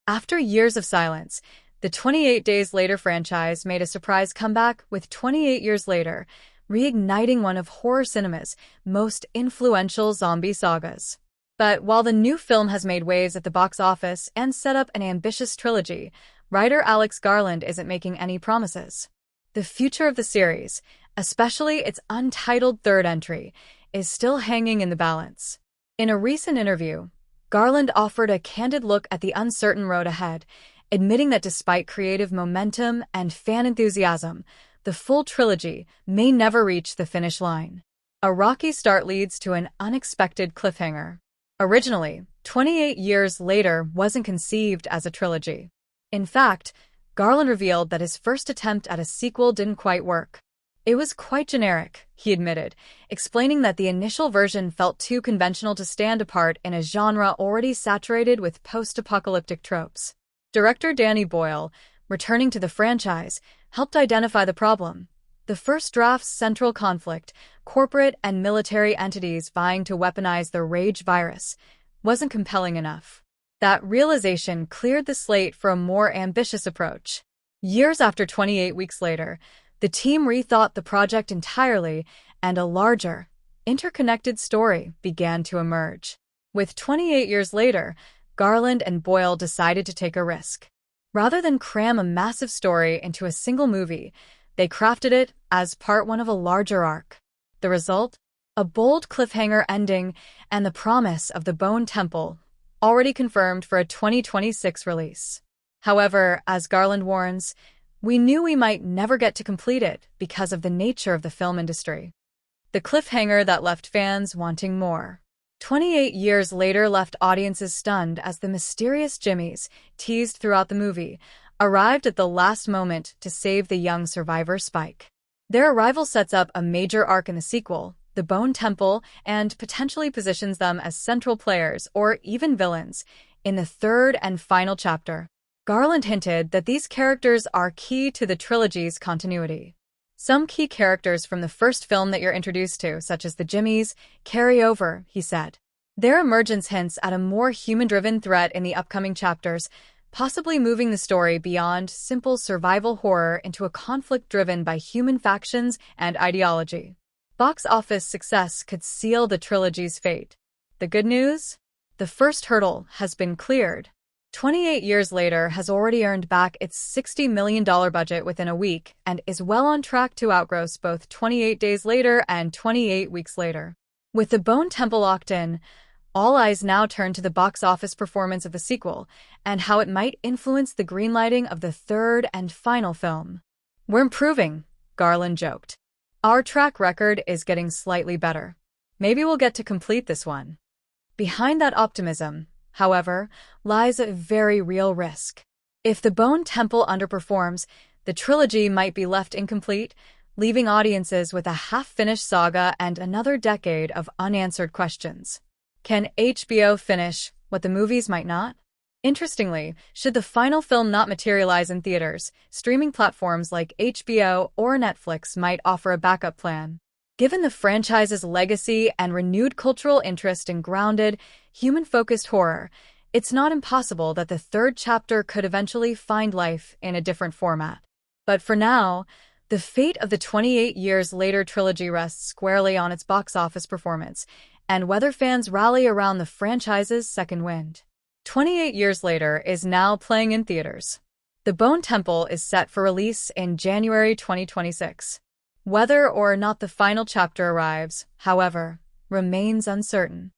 After years of silence, the 28 Days Later franchise made a surprise comeback with 28 Years Later, reigniting one of horror cinema's most influential zombie sagas. But while the new film has made waves at the box office and set up an ambitious trilogy, writer Alex Garland isn't making any promises. The future of the series, especially its untitled third entry, is still hanging in the balance. In a recent interview, Garland offered a candid look at the uncertain road ahead, admitting that despite creative momentum and fan enthusiasm, the full trilogy may never reach the finish line. A rocky start leads to an unexpected cliffhanger. Originally, 28 Years Later wasn't conceived as a trilogy. In fact, Garland revealed that his first attempt at a sequel didn't quite work. It was quite generic, he admitted, explaining that the initial version felt too conventional to stand apart in a genre already saturated with post-apocalyptic tropes. Director Danny Boyle, returning to the franchise, helped identify the problem. The first draft's central conflict, corporate and military entities vying to weaponize the rage virus, wasn't compelling enough. That realization cleared the slate for a more ambitious approach. Years after 28 Weeks Later, the team rethought the project entirely, and a larger, interconnected story began to emerge. With 28 Years Later, Garland and Boyle decided to take a risk. Rather than cram a massive story into a single movie, they crafted it as part one of a larger arc. The result? A bold cliffhanger ending and the promise of the Bone Temple, already confirmed for a 2026 release. However, as Garland warns, we knew we might never get to complete it because of the nature of the film industry. The cliffhanger that left fans wanting more. 28 Years Later left audiences stunned as the mysterious Jimmies, teased throughout the movie, arrived at the last moment to save the young survivor Spike. Their arrival sets up a major arc in the sequel, the Bone Temple, and potentially positions them as central players or even villains in the third and final chapter. Garland hinted that these characters are key to the trilogy's continuity. Some key characters from the first film that you're introduced to, such as the Jimmies, carry over, he said. Their emergence hints at a more human-driven threat in the upcoming chapters, possibly moving the story beyond simple survival horror into a conflict driven by human factions and ideology. Box office success could seal the trilogy's fate. The good news? The first hurdle has been cleared. 28 Years Later has already earned back its $60 million budget within a week and is well on track to outgross both 28 Days Later and 28 Weeks Later. With the Bone Temple locked in, all eyes now turn to the box office performance of the sequel and how it might influence the greenlighting of the third and final film. We're improving, Garland joked. Our track record is getting slightly better. Maybe we'll get to complete this one. Behind that optimism, however, lies a very real risk. If the Bone Temple underperforms, the trilogy might be left incomplete, leaving audiences with a half-finished saga and another decade of unanswered questions. Can HBO finish what the movies might not? Interestingly, should the final film not materialize in theaters, streaming platforms like HBO or Netflix might offer a backup plan. Given the franchise's legacy and renewed cultural interest in grounded, human-focused horror, it's not impossible that the third chapter could eventually find life in a different format. But for now, the fate of the 28 Years Later trilogy rests squarely on its box office performance, and whether fans rally around the franchise's second wind. 28 Years Later is now playing in theaters. The Bone Temple is set for release in January 2026. Whether or not the final chapter arrives, however, remains uncertain.